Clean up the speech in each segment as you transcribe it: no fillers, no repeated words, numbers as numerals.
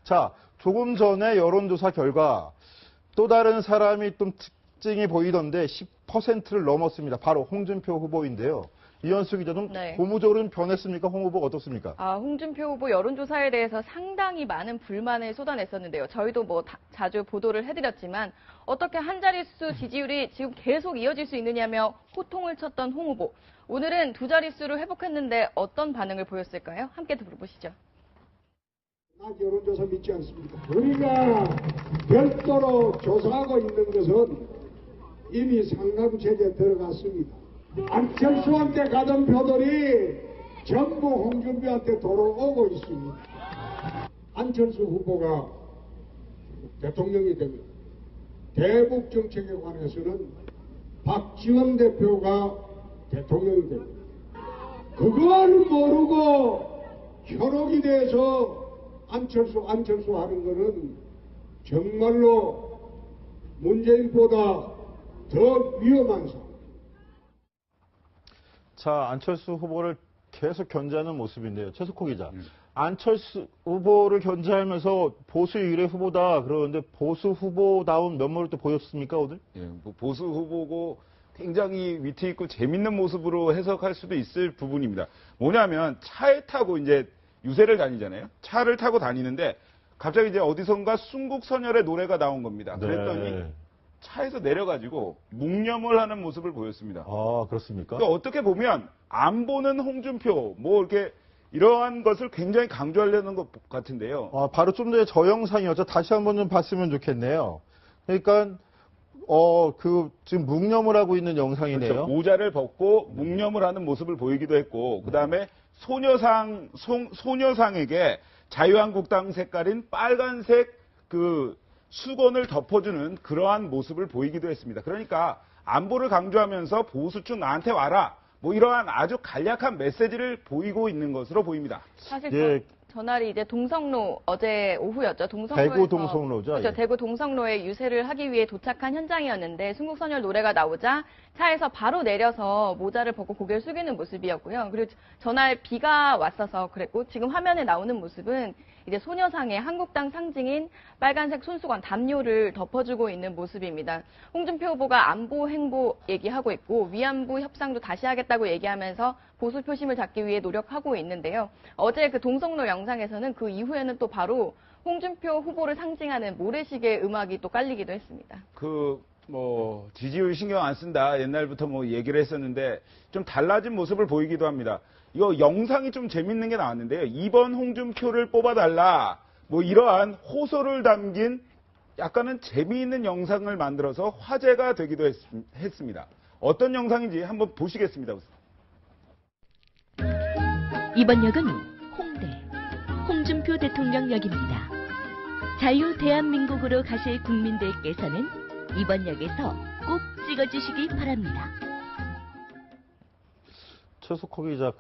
자, 조금 전에 여론조사 결과 또 다른 사람이 좀 특징이 보이던데 10%를 넘었습니다. 바로 홍준표 후보인데요. 이현수 기자 좀 네. 고무적으로는 변했습니까? 홍 후보가 어떻습니까? 홍준표 후보 여론조사에 대해서 상당히 많은 불만을 쏟아냈었는데요. 저희도 자주 보도를 해드렸지만 어떻게 한 자릿수 지지율이 지금 계속 이어질 수 있느냐며 호통을 쳤던 홍 후보. 오늘은 두 자릿수를 회복했는데 어떤 반응을 보였을까요? 함께 들어보시죠. 여론조사 믿지 않습니다. 우리가 별도로 조사하고 있는 것은 이미 상감체제에 들어갔습니다. 안철수한테 가던 표들이 전부 홍준표한테 돌아오고 있습니다. 안철수 후보가 대통령이 되면 대북 정책에 관해서는 박지원 대표가 대통령이 됩니다. 그걸 모르고 현혹이 돼서 안철수 하는 거는 정말로 문재인보다 더 위험한 상황. 자, 안철수 후보를 계속 견제하는 모습인데요. 최석호 기자. 안철수 후보를 견제하면서 보수 유일의 후보다 그러는데 보수 후보다운 면모를 또 보였습니까, 오늘? 예, 뭐 보수 후보고 굉장히 위트 있고 재밌는 모습으로 해석할 수도 있을 부분입니다. 뭐냐면 차에 타고 이제 유세를 다니잖아요. 차를 타고 다니는데 갑자기 이제 어디선가 순국선열의 노래가 나온 겁니다. 그랬더니 네. 차에서 내려가지고 묵념을 하는 모습을 보였습니다. 아, 그렇습니까? 그러니까 어떻게 보면 안 보는 홍준표 뭐 이렇게 이러한 것을 굉장히 강조하려는 것 같은데요. 바로 좀 전에 저 영상이었죠. 다시 한번 좀 봤으면 좋겠네요. 그러니까 지금 묵념을 하고 있는 영상이네요. 그렇죠. 모자를 벗고 묵념을 하는 모습을 보이기도 했고, 그 다음에 소녀상에게 자유한국당 색깔인 빨간색 그 수건을 덮어주는 그러한 모습을 보이기도 했습니다. 그러니까 안보를 강조하면서 보수층 나한테 와라. 뭐 이러한 아주 간략한 메시지를 보이고 있는 것으로 보입니다. 사실 예. 전날이 이제 동성로 어제 오후였죠. 동성로에서, 대구 동성로죠. 그렇죠. 예. 대구 동성로에 유세를 하기 위해 도착한 현장이었는데 순국선열 노래가 나오자 차에서 바로 내려서 모자를 벗고 고개를 숙이는 모습이었고요. 그리고 전날 비가 왔어서 그랬고 지금 화면에 나오는 모습은 이제 소녀상의 한국당 상징인 빨간색 손수건 담요를 덮어주고 있는 모습입니다. 홍준표 후보가 안보 행보 얘기하고 있고 위안부 협상도 다시 하겠다고 얘기하면서 보수 표심을 잡기 위해 노력하고 있는데요. 어제 그 동성로 영상에서는 그 이후에는 또 바로 홍준표 후보를 상징하는 모래시계 음악이 또 깔리기도 했습니다. 지지율 신경 안 쓴다. 옛날부터 뭐 얘기를 했었는데 좀 달라진 모습을 보이기도 합니다. 이거 영상이 좀 재밌는 게 나왔는데요. 2번 홍준표를 뽑아달라. 뭐 이러한 호소를 담긴 약간은 재미있는 영상을 만들어서 화제가 되기도 했습니다. 어떤 영상인지 한번 보시겠습니다. 이번 역은 홍대, 홍준표 대통령 역입니다. 자유 대한민국으로 가실 국민들께서는 이번 역에서 꼭 찍어주시기 바랍니다. 최석호 기자,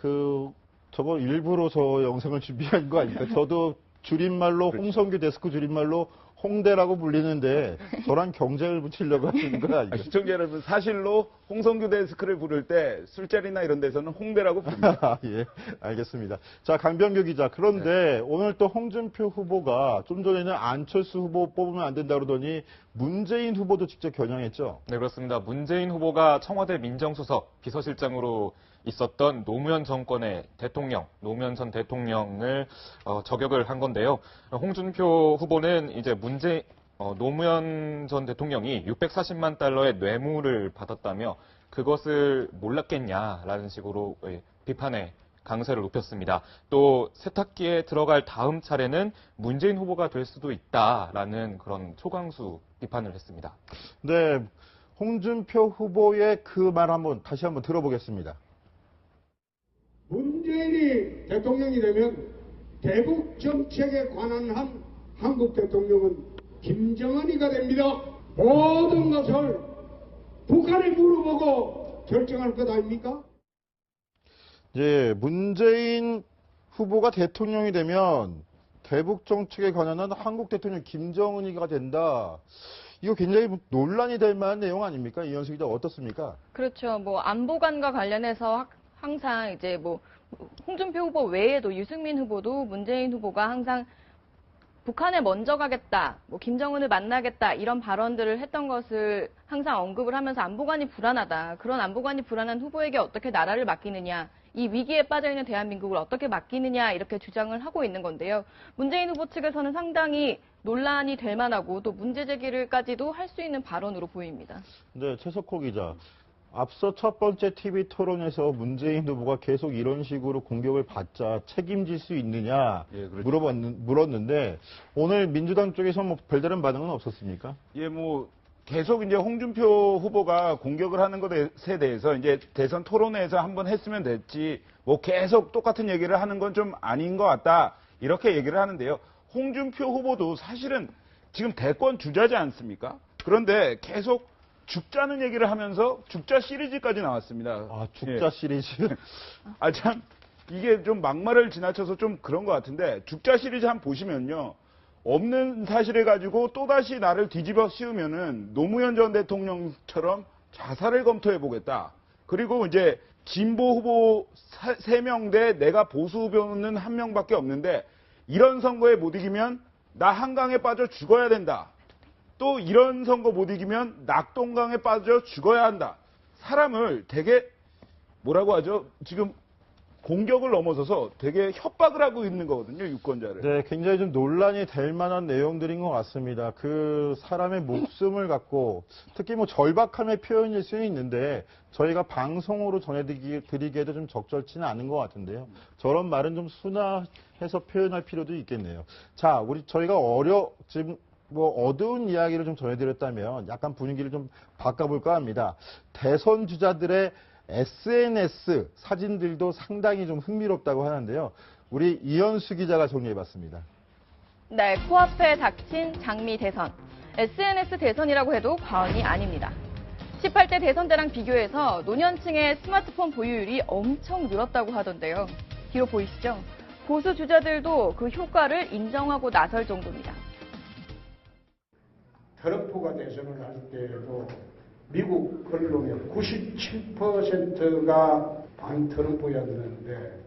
저거 일부러 저 영상을 준비한 거 아닙니까? 저도 줄임말로 그렇죠. 홍성규 데스크 줄임말로 홍대라고 불리는데 저랑 경쟁을 붙이려고 하시는 거 아닙니까? 시청자 여러분, 사실로 홍성규 데스크를 부를 때 술자리나 이런 데서는 홍대라고 부릅니다. 예, 알겠습니다. 자, 강병규 기자. 그런데 오늘 또 홍준표 후보가 좀 전에는 안철수 후보 뽑으면 안 된다 그러더니 문재인 후보도 직접 겨냥했죠? 네, 그렇습니다. 문재인 후보가 청와대 민정수석 비서실장으로 있었던 노무현 정권의 대통령, 노무현 전 대통령을 저격을 한 건데요. 홍준표 후보는 이제 노무현 전 대통령이 640만 달러의 뇌물을 받았다며 그것을 몰랐겠냐라는 식으로 비판의 강세를 높였습니다. 또 세탁기에 들어갈 다음 차례는 문재인 후보가 될 수도 있다라는 그런 초강수 비판을 했습니다. 네, 홍준표 후보의 그 말 다시 한번 들어보겠습니다. 문재인이 대통령이 되면 대북 정책에 관한 한국 대통령은 김정은이가 됩니다. 모든 것을 북한에 물어보고 결정할 것 아닙니까? 예, 문재인 후보가 대통령이 되면 대북 정책에 관한 한국 대통령 김정은이가 된다. 이거 굉장히 논란이 될 만한 내용 아닙니까? 이현수 기자 어떻습니까? 그렇죠. 안보관과 관련해서 항상 이제 홍준표 후보 외에도 유승민 후보도 문재인 후보가 항상 북한에 먼저 가겠다, 뭐 김정은을 만나겠다 이런 발언들을 했던 것을 항상 언급을 하면서 안보관이 불안하다. 그런 안보관이 불안한 후보에게 어떻게 나라를 맡기느냐, 이 위기에 빠져 있는 대한민국을 어떻게 맡기느냐 이렇게 주장을 하고 있는 건데요. 문재인 후보 측에서는 상당히 논란이 될 만하고 또 문제 제기를까지도 할 수 있는 발언으로 보입니다. 네, 최석호 기자. 앞서 첫 번째 TV 토론에서 문재인 후보가 계속 이런 식으로 공격을 받자 책임질 수 있느냐 예, 그렇죠. 물었는데 오늘 민주당 쪽에서 뭐 별다른 반응은 없었습니까? 예, 뭐 계속 이제 홍준표 후보가 공격을 하는 것에 대해서 이제 대선 토론회에서 한번 했으면 됐지 뭐 계속 똑같은 얘기를 하는 건 좀 아닌 것 같다 이렇게 얘기를 하는데요. 홍준표 후보도 사실은 지금 대권 주자지 않습니까? 그런데 계속 죽자는 얘기를 하면서 죽자 시리즈까지 나왔습니다. 아, 죽자 예. 시리즈. 아, 참, 이게 좀 막말을 지나쳐서 좀 그런 것 같은데, 죽자 시리즈 한번 보시면요. 없는 사실을 가지고 또다시 나를 뒤집어 씌우면은 노무현 전 대통령처럼 자살을 검토해 보겠다. 그리고 이제 진보 후보 3명 대 내가 보수 후보는 1명밖에 없는데, 이런 선거에 못 이기면 나 한강에 빠져 죽어야 된다. 또 이런 선거 못 이기면 낙동강에 빠져 죽어야 한다. 사람을 되게 뭐라고 하죠? 지금 공격을 넘어서서 되게 협박을 하고 있는 거거든요, 유권자를. 네, 굉장히 좀 논란이 될 만한 내용들인 것 같습니다. 그 사람의 목숨을 갖고 특히 뭐 절박함의 표현일 수는 있는데 저희가 방송으로 전해드리기에도 좀 적절치는 않은 것 같은데요. 저런 말은 좀 순화해서 표현할 필요도 있겠네요. 자, 저희가 지금 뭐 어두운 이야기를 좀 전해드렸다면 약간 분위기를 좀 바꿔볼까 합니다. 대선 주자들의 SNS 사진들도 상당히 좀 흥미롭다고 하는데요. 우리 이현수 기자가 정리해봤습니다. 네, 코앞에 닥친 장미 대선. SNS 대선이라고 해도 과언이 아닙니다. 18대 대선 때랑 비교해서 노년층의 스마트폰 보유율이 엄청 늘었다고 하던데요. 뒤로 보이시죠? 보수 주자들도 그 효과를 인정하고 나설 정도입니다. 트럼프가 대선을 할 때에도 미국 언론의 97%가 반트럼프였는데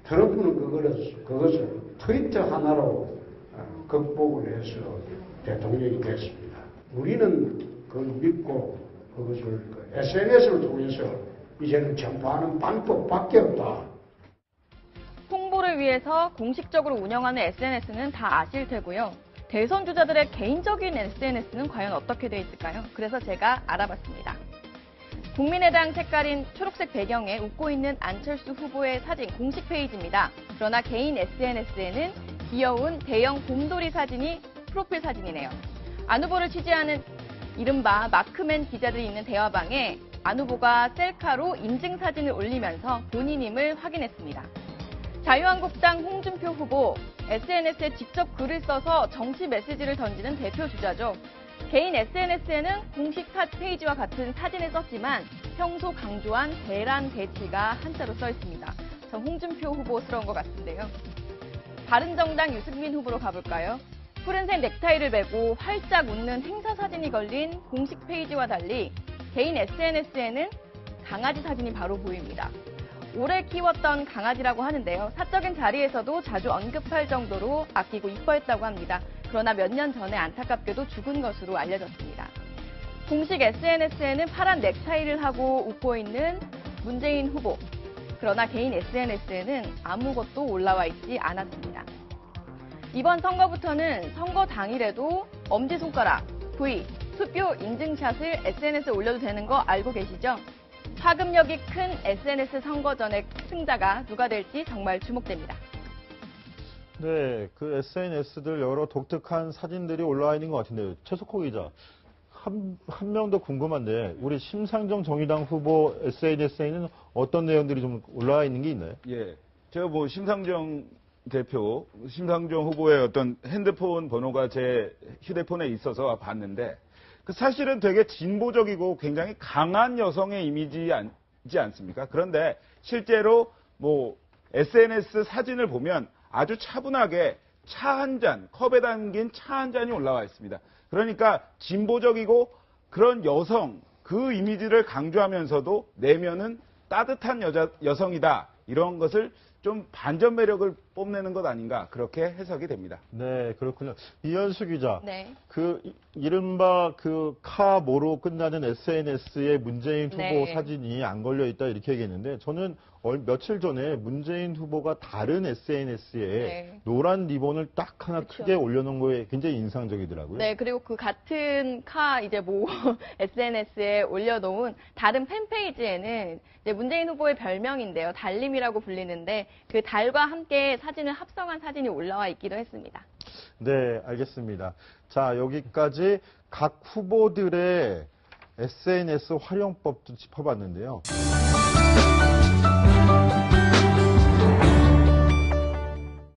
트럼프는 그것을 트위터 하나로 극복을 해서 대통령이 됐습니다. 우리는 그걸 믿고 그것을 SNS를 통해서 이제는 전파하는 방법밖에 없다. 홍보를 위해서 공식적으로 운영하는 SNS는 다 아실 테고요. 대선 주자들의 개인적인 SNS는 과연 어떻게 되어 있을까요? 그래서 제가 알아봤습니다. 국민의당 색깔인 초록색 배경에 웃고 있는 안철수 후보의 사진 공식 페이지입니다. 그러나 개인 SNS에는 귀여운 대형 곰돌이 사진이 프로필 사진이네요. 안 후보를 취재하는 이른바 마크맨 기자들이 있는 대화방에 안 후보가 셀카로 인증 사진을 올리면서 본인임을 확인했습니다. 자유한국당 홍준표 후보, SNS에 직접 글을 써서 정치 메시지를 던지는 대표 주자죠. 개인 SNS에는 공식 페이지와 같은 사진을 썼지만 평소 강조한 대란 대치가 한자로 써 있습니다. 저 홍준표 후보스러운 것 같은데요. 바른정당 유승민 후보로 가볼까요? 푸른색 넥타이를 메고 활짝 웃는 행사 사진이 걸린 공식 페이지와 달리 개인 SNS에는 강아지 사진이 바로 보입니다. 오래 키웠던 강아지라고 하는데요. 사적인 자리에서도 자주 언급할 정도로 아끼고 이뻐했다고 합니다. 그러나 몇 년 전에 안타깝게도 죽은 것으로 알려졌습니다. 공식 SNS에는 파란 넥타이를 하고 웃고 있는 문재인 후보. 그러나 개인 SNS에는 아무것도 올라와 있지 않았습니다. 이번 선거부터는 선거 당일에도 엄지손가락, V, 투표 인증샷을 SNS에 올려도 되는 거 알고 계시죠? 파급력이 큰 SNS 선거전의 승자가 누가 될지 정말 주목됩니다. 네, 그 SNS들 여러 독특한 사진들이 올라와 있는 것 같은데요. 최석호 기자, 한 명 더 궁금한데 우리 심상정 정의당 후보 SNS에는 어떤 내용들이 좀 올라와 있는 게 있나요? 예. 제가 뭐 심상정 후보의 어떤 핸드폰 번호가 제 휴대폰에 있어서 봤는데 그 사실은 되게 진보적이고 굉장히 강한 여성의 이미지지 않습니까? 그런데 실제로 뭐 SNS 사진을 보면 아주 차분하게 차 한 잔, 컵에 담긴 차 한 잔이 올라와 있습니다. 그러니까 진보적이고 그런 여성, 그 이미지를 강조하면서도 내면은 따뜻한 여성이다. 이런 것을 좀 반전 매력을 뽐내는 것 아닌가 그렇게 해석이 됩니다. 네, 그렇군요. 이현수 기자. 네. 이른바 카모로 끝나는 SNS에 문재인 후보 네. 사진이 안 걸려 있다 이렇게 얘기했는데 저는 며칠 전에 문재인 후보가 다른 SNS에 네. 노란 리본을 딱 하나 그쵸. 크게 올려놓은 거에 굉장히 인상적이더라고요. 네, 그리고 그 같은 SNS에 올려놓은 다른 팬페이지에는 이제 문재인 후보의 별명인데요. 달림이라고 불리는데 그 달과 함께 사진을 합성한 사진이 올라와 있기도 했습니다. 네, 알겠습니다. 자, 여기까지 각 후보들의 SNS 활용법도 짚어봤는데요.